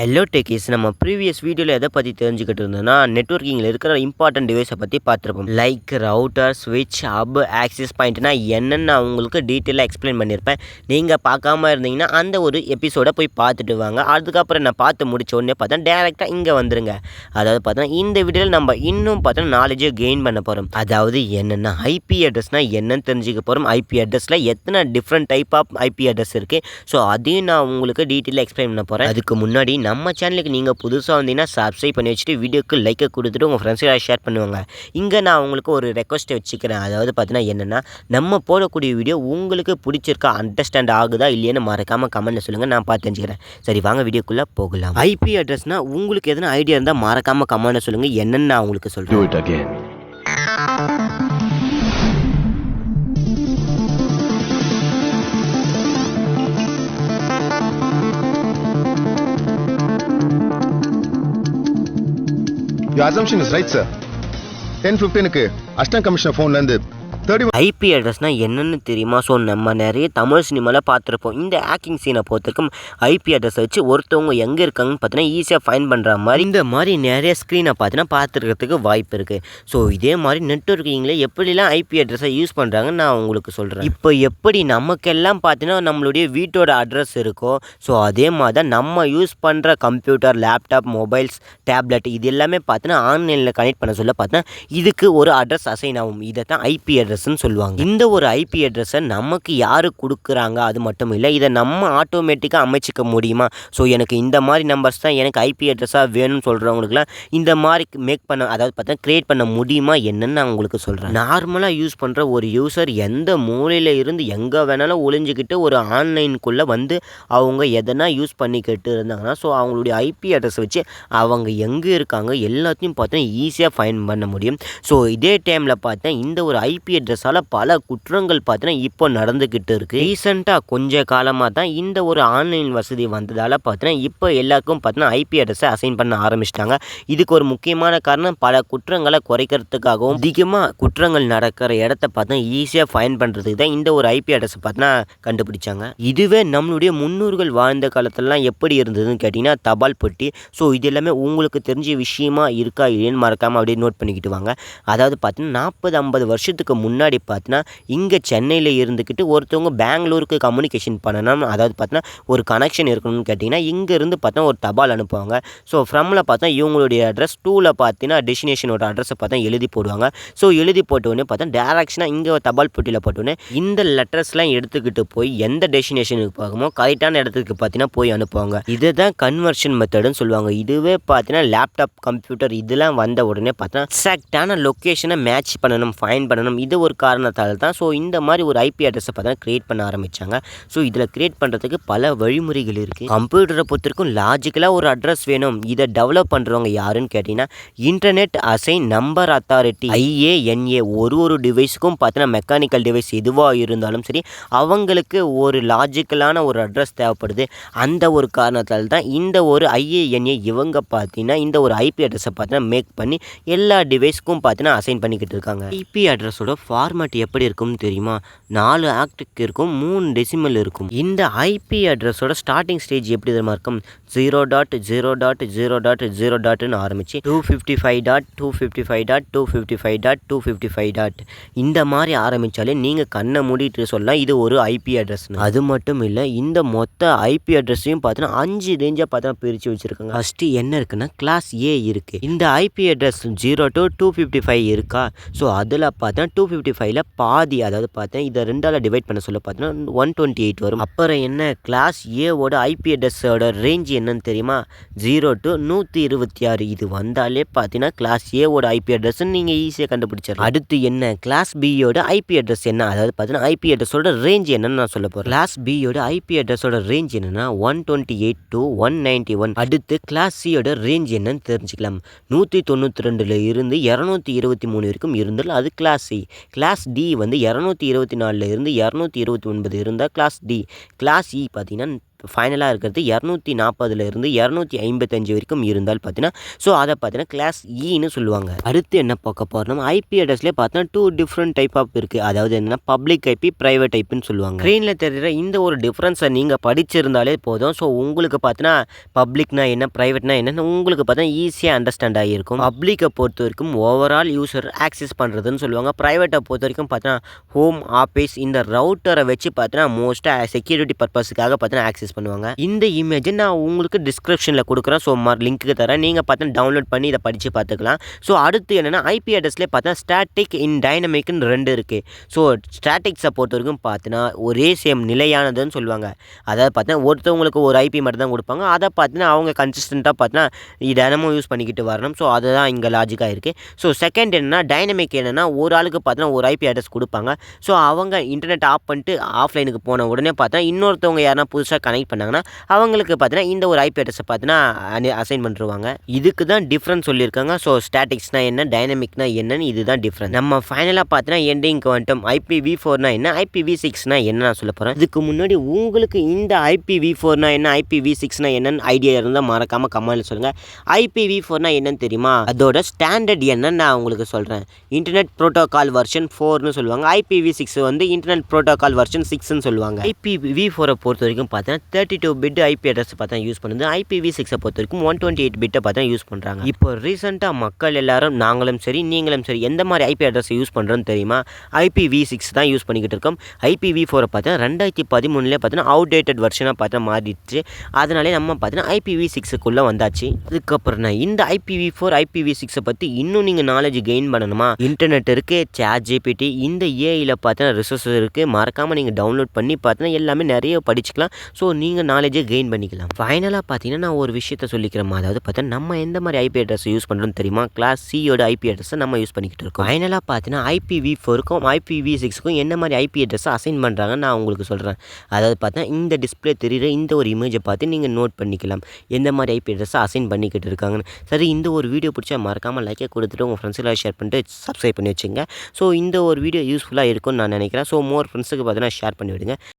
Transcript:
Hello techies நம்ம previous வீடியோவில் எதை பற்றி தெரிஞ்சுக்கிட்டு இருந்தோம்னா நெட்வொர்க்கிங்கில் இருக்கிற இம்பார்ட்டன்ட் டிவைஸை பற்றி பார்த்துருப்போம். லைக் ரவுட்டர், ஸ்விட்ச், ஹப், ஆக்சஸ் பாயிண்ட்னா என்னென்னு அவங்களுக்கு டீட்டெயிலாக எக்ஸ்பிளைன் பண்ணியிருப்பேன். நீங்கள் பார்க்காம இருந்தீங்கன்னா அந்த ஒரு எபிசோடை போய் பார்த்துட்டு வாங்க. அதுக்கப்புறம் நான் பார்த்து முடிச்ச உடனே பார்த்தா டேரெக்டாக இங்கே வந்துருங்க. அதாவது பார்த்தா இந்த வீடியோவில் நம்ம இன்னும் பார்த்தா நாலேஜை கெயின் பண்ண போகிறோம். அதாவது என்னென்னா ஐபி அட்ரஸ்னால் என்னன்னு தெரிஞ்சுக்க போகிறோம். ஐபி அட்ரஸில் எத்தனை different type of IP address இருக்குது. ஸோ அதையும் நான் உங்களுக்கு டீட்டெயிலாக எக்ஸ்பிளைன் பண்ண போகிறேன். அதுக்கு முன்னாடி நம்ம சேனலுக்கு நீங்கள் புதுசாக வந்தீங்கன்னா சப்ஸ்கிரைப் பண்ணி வச்சுட்டு வீடியோக்கு லைக்கை கொடுத்துட்டு உங்கள் ஃப்ரெண்ட்ஸுக்கு ஷேர் பண்ணுவாங்க. இங்கே நான் உங்களுக்கு ஒரு ரெக்வஸ்ட்டை வச்சுக்கிறேன். அதாவது பார்த்தீங்கன்னா என்னென்னா நம்ம போடக்கூடிய வீடியோ உங்களுக்கு பிடிச்சிருக்கா, அண்டர்ஸ்டாண்ட் ஆகுதா இல்லையான்னு மறக்காமல் கமெண்ட்டில் சொல்லுங்கள், நான் பார்த்து தெரிஞ்சுக்கிறேன். சரி வாங்க வீடியோக்குள்ளே போகலாம். ஐபி அட்ரஸ்னால் உங்களுக்கு எதனா ஐடியா இருந்தால் மறக்காமல் கமெண்ட்டில் சொல்லுங்கள், என்னென்னு நான் உங்களுக்கு சொல்கிறேன். Your assumption is right, sir. 10:15க்கு அஷ்டம் கமிஷனர் ஃபோன்லேருந்து ஐபி அட்ரஸ்னால் என்னென்னு தெரியுமா? ஸோ நம்ம நிறைய தமிழ் சினிமாவில் பார்த்துருப்போம். இந்த ஹேக்கிங் சீனை பொறுத்தவரைக்கும் ஐபி அட்ரஸை வச்சு ஒருத்தவங்க எங்கே இருக்காங்கன்னு பார்த்தீங்கன்னா ஈஸியாக ஃபைன் பண்ணுற மாதிரி இந்த மாதிரி நிறைய ஸ்க்ரீனை பார்த்தீங்கன்னா பார்த்துருக்கிறதுக்கு வாய்ப்பு இருக்குது. ஸோ இதே மாதிரி நெட்வொர்க்கிங்கில் எப்படிலாம் ஐபி அட்ரஸை யூஸ் பண்ணுறாங்கன்னு நான் உங்களுக்கு சொல்கிறேன். இப்போ எப்படி நமக்கெல்லாம் பார்த்தீங்கன்னா நம்மளுடைய வீட்டோட அட்ரஸ் இருக்கோ, ஸோ அதே மாதிரி தான் நம்ம யூஸ் பண்ணுற கம்ப்யூட்டர், லேப்டாப், மொபைல்ஸ், டேப்லெட் இது எல்லாமே பார்த்தீங்கன்னா ஆன்லைனில் கனெக்ட் பண்ண சொல்ல பார்த்தீங்கன்னா இதுக்கு ஒரு அட்ரஸ் அசைன் ஆகும். இதை தான் ஐபி அட்ரஸ் சொல்லுவாங்க. இந்த ஒரு ஐபி அட்ரஸை நமக்கு யாரு கொடுக்குறாங்க அது மட்டும் இல்லை, இதை நம்ம ஆட்டோமேட்டிக்காக அமைச்சிக்க முடியுமா? ஸோ எனக்கு இந்த மாதிரி நம்பர்ஸ் தான் எனக்கு ஐபி அட்ரஸாக வேணும்னு சொல்கிறவங்களுக்குலாம் இந்த மாதிரி மேக் பண்ண, அதாவது பார்த்தா கிரியேட் பண்ண முடியுமா என்னன்னு நான் உங்களுக்கு சொல்கிறேன். நார்மலாக யூஸ் பண்ணுற ஒரு யூசர் எந்த மூலையில் இருந்து எங்கே வேணாலும் ஒளிஞ்சிக்கிட்டு ஒரு ஆன்லைனுக்குள்ளே வந்து அவங்க எதனா யூஸ் பண்ணிக்கிட்டு இருந்தாங்கன்னா ஸோ அவங்களுடைய ஐபி அட்ரஸ் வச்சு அவங்க எங்கே இருக்காங்க எல்லாத்தையும் பார்த்தா ஈஸியாக ஃபைன் பண்ண முடியும். ஸோ இதே டைமில் பார்த்தா இந்த ஒரு ஐபி அட்ரஸால் பல குற்றங்கள் பார்த்தீங்கன்னா இப்போ நடந்துக்கிட்டு இருக்குது. ரீசெண்டாக கொஞ்ச காலமாக தான் இந்த ஒரு ஆன்லைன் வசதி வந்ததால் பார்த்தீங்கன்னா இப்போ எல்லாருக்கும் பார்த்தீங்கன்னா ஐபி அட்ரஸை அசைன் பண்ண ஆரம்பிச்சிட்டாங்க. இதுக்கு ஒரு முக்கியமான காரணம் பல குற்றங்களை குறைக்கிறதுக்காகவும் அதிகமாக குற்றங்கள் நடக்கிற இடத்த பார்த்தா ஈஸியாக ஃபைன் பண்ணுறதுக்கு தான் இந்த ஒரு ஐபி அட்ரஸை பார்த்தீங்கன்னா கண்டுபிடிச்சாங்க. இதுவே நம்மளுடைய முன்னோர்கள் வாழ்ந்த காலத்திலலாம் எப்படி இருந்ததுன்னு கேட்டிங்கன்னா தபால் பொட்டி. ஸோ இது எல்லாமே உங்களுக்கு தெரிஞ்ச விஷயமா இருக்கா இல்லைன்னு மறக்காமல் அப்படியே நோட் பண்ணிக்கிட்டு வாங்க. அதாவது பார்த்தீங்கன்னா 40-50 வருஷத்துக்கு முன்னாடி பார்த்தீங்கன்னா இங்கே சென்னையில் இருந்துக்கிட்டு ஒருத்தவங்க பெங்களூருக்கு கம்யூனிகேஷன் பண்ணணும், அதாவது பார்த்தீங்கன்னா ஒரு கனெக்ஷன் இருக்கணும்னு கேட்டிங்கன்னா இங்கேருந்து பார்த்தா ஒரு தபால் அனுப்புவாங்க. ஸோ ஃப்ரம்மில் பார்த்தா இவங்களுடைய அட்ரஸ், டூவில் பார்த்தீங்கன்னா டெஸ்டினேஷனோட அட்ரஸை பார்த்தா எழுதி போடுவாங்க. ஸோ எழுதி போட்டோடனே பார்த்தா டேரக்ஷனாக இங்கே தபால் பெட்டியில் போட்டோடனே இந்த லெட்டர்ஸ்லாம் எடுத்துக்கிட்டு போய் எந்த டெஸ்டினேஷனுக்கு போகுமோ கரெக்டான இடத்துக்கு பார்த்தீங்கன்னா போய் அனுப்புவாங்க. இதை தான் கன்வர்ஷன் மெத்தடுன்னு சொல்லுவாங்க. இதுவே பார்த்தீங்கன்னா லேப்டாப், கம்ப்யூட்டர் இதெல்லாம் வந்த உடனே பார்த்தா எக்ஸாக்டான லொக்கேஷனை மேட்ச் பண்ணணும், ஃபைன் பண்ணணும். இது ஒரு காரணத்தால் தான் ஸோ இந்த மாதிரி ஒரு ஐபி அட்ரஸை பார்த்தா கிரியேட் பண்ண ஆரம்பித்தாங்க. ஸோ இதில் கிரியேட் பண்ணுறதுக்கு பல வழிமுறைகள் இருக்குது. கம்ப்யூட்டரை பொறுத்திருக்கும் லாஜிக்கலாக ஒரு அட்ரஸ் வேணும். இதை டெவலப் பண்ணுறவங்க யாருன்னு கேட்டிங்கன்னா internet assign number authority, IANA. ஒரு டிவைஸுக்கும் பார்த்தீங்கன்னா மெக்கானிக்கல் டிவைஸ் எதுவாக இருந்தாலும் சரி அவங்களுக்கு ஒரு லாஜிக்கலான ஒரு அட்ரஸ் தேவைப்படுது. அந்த ஒரு காரணத்தால் தான் இந்த ஒரு IANA இவங்க பார்த்தீங்கன்னா இந்த ஒரு ஐபி அட்ரஸை பார்த்தீங்கன்னா மேக் பண்ணி எல்லா டிவைஸ்க்கும் பார்த்தீங்கன்னா அசைன் பண்ணிக்கிட்டு இருக்காங்க. ஐபி அட்ரஸோட ஃபார்மேட் எப்படி இருக்கும்னு தெரியுமா? 4 ஆக்டுக்கு இருக்கும், 3 டெசிமல் இருக்கும். இந்த ஐபி அட்ரஸோட ஸ்டார்டிங் ஸ்டேஜ் எப்படி தெரியுமா இருக்கும்? 0.0.0.0.0 ஆரம்பிச்சு 255.255.255.255. இந்த மாதிரி ஆரம்பித்தாலே நீங்கள் கண்ணை மூடிட்டு சொல்லலாம் இது ஒரு ஐபி அட்ரஸ். அது மட்டும் இல்லை, இந்த மொத்த ஐபி அட்ரஸையும் பார்த்தீங்கன்னா 5 ரேஞ்சாக பார்த்தீங்கன்னா பிரித்து வச்சுருக்காங்க. ஃபஸ்ட்டு என்ன இருக்குன்னா கிளாஸ் A இருக்குது. இந்த ஐபி அட்ரஸ் 0 to 255 இருக்கா? ஸோ அதில் பார்த்தா 255ல் பாதி, அதாவது பார்த்தா இதை 2ஆல் டிவைட் பண்ண சொல்ல பார்த்தீங்கன்னா 128 வரும். அப்புறம் என்ன கிளாஸ் ஏவோட ஐபி அட்ரஸோட ரேஞ்ச் என்னன்னு தெரியுமா? 0 to 126. இது வந்தாலே பார்த்தீங்கன்னா கிளாஸ் ஏவோட ஐபி அட்ரஸ் நீங்கள் ஈஸியாக கண்டுபிடிச்சிடலாம். அடுத்து என்ன கிளாஸ் பியோட ஐபி அட்ரஸ் என்ன? அதாவது பார்த்தீங்கன்னா ஐபி அட்ரஸோட ரேஞ்ச் என்னன்னு நான் சொல்ல போகிறேன். கிளாஸ் பியோட ஐபி அட்ரஸோட ரேஞ்ச் என்னன்னா 128 to 191. அடுத்து கிளாஸ் சியோட ரேஞ்ச் என்னன்னு தெரிஞ்சுக்கலாம். 192ல் இருந்து 223 வரைக்கும் இருந்தால் அது கிளாஸ் சி. கிளாஸ் டி வந்து 224ல் இருந்து 229 இருந்தால் கிளாஸ் டி. கிளாஸ் இ பார்த்தீங்கன்னா ஃபைனலாக இருக்கிறது 240லேருந்து 255 வரைக்கும் இருந்தால் பார்த்தீங்கன்னா ஸோ அதை பார்த்தீங்கன்னா கிளாஸ் ஈன்னு சொல்லுவாங்க. அடுத்து என்ன பார்க்க போகிறோம், ஐபி அட்ரஸ்லேயே பார்த்தீங்கன்னா 2 டிஃப்ரெண்ட் டைப் ஆஃப் இருக்குது. அதாவது என்னென்னா பப்ளிக் ஐபி, ப்ரைவேட் ஐபின்னு சொல்லுவாங்க. ஸ்க்ரீனில் தெரிகிற இந்த ஒரு டிஃப்ரென்ஸை நீங்கள் படிச்சிருந்தாலே போதும். ஸோ உங்களுக்கு பார்த்தீங்கன்னா பப்ளிக்னா என்ன, ப்ரைவேட்னா என்னன்னு உங்களுக்கு பார்த்தீங்கன்னா ஈஸியாக அண்டர்ஸ்டாண்ட் ஆகியிருக்கும். பப்ளிக்கை பொறுத்த வரைக்கும் ஓவரால் யூசர் ஆக்சஸ் பண்ணுறதுன்னு சொல்லுவாங்க. ப்ரைவேட்டை பொறுத்த வரைக்கும் பார்த்தீங்கன்னா ஹோம், ஆஃபீஸ், இந்த ரவுட்டரை வச்சு பார்த்தீங்கன்னா மோஸ்ட்டாக செக்யூரிட்டி பர்பஸுக்காக பார்த்தீங்கன்னா ஆக்சஸ் பண்ணுவாங்க. இந்த இமேஜை நான் உங்களுக்கு டிஸ்கிரிப்ஷனில் கொடுக்குறேன். ஸோ லிங்க்கு தரேன், நீங்கள் பார்த்தீங்கன்னா டவுன்லோட் பண்ணி இதை படித்து பார்த்துக்கலாம். ஸோ அடுத்து என்னென்னா ஐபி அட்ரஸ்லேயே பார்த்தீங்கன்னா ஸ்டாட்டிக், டைனமிக்னு 2 இருக்குது. ஸோ ஸ்டாட்டிக்ஸை பொறுத்த வரைக்கும் பார்த்தீங்கன்னா ஒரே சேம் நிலையானதுன்னு சொல்லுவாங்க. அதாவது பார்த்தீங்கன்னா ஒருத்தவங்களுக்கு ஒரு ஐபி மட்டும் தான் கொடுப்பாங்க. அதை பார்த்தீங்கன்னா அவங்க கன்சிஸ்டண்ட்டாக பார்த்தீங்கன்னா தினமும் யூஸ் பண்ணிக்கிட்டு வரணும். ஸோ அதுதான் இங்கே லாஜிக்காக இருக்குது. ஸோ செகண்ட் என்னென்னா டைனமிக், என்னென்னா ஒரு ஆளுக்கு பார்த்தீங்கன்னா ஒரு ஐபி அட்ரஸ் கொடுப்பாங்க. ஸோ அவங்க இன்டர்நெட் ஆஃப் பண்ணிட்டு ஆஃப்லைனுக்கு போன உடனே பார்த்தா இன்னொருத்தவங்க யாருனா புதுசாக கனெக்ட் பண்ணாங்கன்னா அவங்களுக்கு பார்த்தீங்கன்னா இந்த ஒரு ஐபி அட்ரஸை பார்த்தீங்கன்னா அசைன் பண்ணிருவாங்க. இதுக்கு தான் டிஃப்ரென்ஸ் சொல்லியிருக்காங்க. ஸோ ஸ்டாட்டிக்ஸ்னா என்ன, டைனமிக்னா என்னன்னு இதுதான் டிஃப்ரெண்ட். நம்ம ஃபைனலாக பார்த்தீங்கன்னா எண்டிங்க்கு வந்துட்டோம். IPv4னா என்ன, IPv6னா என்ன நான் சொல்ல போகிறேன். இதுக்கு முன்னாடி உங்களுக்கு இந்த IPv4னா என்ன, IPv6னா என்னன்னு ஐடியா இருந்தால் மறக்காமல் கமெண்ட்ல சொல்லுங்கள். IPv4னா என்னன்னு தெரியுமா, அதோட ஸ்டாண்டர்ட் என்னன்னு நான் உங்களுக்கு சொல்கிறேன். இன்டர்நெட் ப்ரோட்டோகால் வெர்ஷன் 4னு சொல்லுவாங்க. IPv6 வந்து இன்டர்நெட் ப்ரோட்டோகால் வெர்ஷன் 6ன்னு சொல்லுவாங்க. IPv4 பொறுத்த வரைக்கும் பார்த்தீங்கன்னா 32 பிட் ஐபி அட்ரஸ் பார்த்தா யூஸ் பண்ணுது. IPv6 பொறுத்த வரைக்கும் 128 பிட்டை பார்த்தா யூஸ் பண்ணுறாங்க. இப்போ ரீசெண்டாக மக்கள் எல்லாரும், நாங்களும் சரி நீங்களும் சரி, எந்த மாதிரி ஐபி அட்ரஸ் யூஸ் பண்ணுறோன்னு தெரியுமா, IPv6 தான் யூஸ் பண்ணிக்கிட்டு இருக்கோம். IPv4 பார்த்தீங்கன்னா 2013 பார்த்தீங்கன்னா அவுடேட்டட் வெர்ஷனாக பார்த்தா மாறிடுச்சு. அதனாலே நம்ம பார்த்தீங்கன்னா IPv6க்குள்ளே வந்தாச்சு. அதுக்கப்புறம் இந்த IPv4 IPv6 பற்றி இன்னும் நீங்கள் நாலேஜ் கெயின் பண்ணணுமா, இன்டர்நெட் இருக்குது, ChatGPT, இந்த ஏஐயில் பார்த்தீங்கன்னா ரிசோர்ஸஸ் இருக்குது. மறக்காமல் நீங்கள் டவுன்லோட் பண்ணி பார்த்தீங்கன்னா எல்லாமே நிறைய படிச்சுக்கலாம். ஸோ நீங்கள் நாலேஜை கெயின் பண்ணிக்கலாம். ஃபைனலாக பார்த்தீங்கன்னா நான் ஒரு விஷயத்த சொல்லிக்கிறோம். அதாவது பார்த்தீங்கன்னா நம்ம எந்த மாதிரி ஐபி அட்ரஸ் யூஸ் பண்ணுறோன்னு தெரியுமா, கிளாஸ் சியோட ஐபி அட்ரஸை நம்ம யூஸ் பண்ணிக்கிட்டு இருக்கோம். ஃபைனலாக பார்த்தீங்கன்னா IPv4க்கும் IPv6க்கும் என்ன மாதிரி ஐபி அட்ரஸை அசைன் பண்ணுறாங்கன்னு நான் உங்களுக்கு சொல்கிறேன். அதாவது பார்த்தீங்கன்னா இந்த டிஸ்பிளே தெரியுற இந்த ஒரு இமேஜை பார்த்து நீங்கள் நோட் பண்ணிக்கலாம் எந்த மாதிரி ஐபி அட்ரஸை அசைன் பண்ணிக்கிட்டு இருக்காங்கன்னு. சரி, இந்த ஒரு வீடியோ பிடிச்சா மறக்காமல் லைக்கை கொடுத்துட்டு உங்கள் ஃப்ரெண்ட்ஸுக்கு ஷேர் பண்ணிட்டு சப்ஸ்கிரைப் பண்ணி வச்சுங்க. ஸோ இந்த ஒரு வீடியோ யூஸ்ஃபுல்லாக இருக்கும்னு நான் நினைக்கிறேன். ஸோ மோர் ஃப்ரெண்ட்ஸுக்கு பார்த்தீங்கன்னா ஷேர் பண்ணி விடுங்க.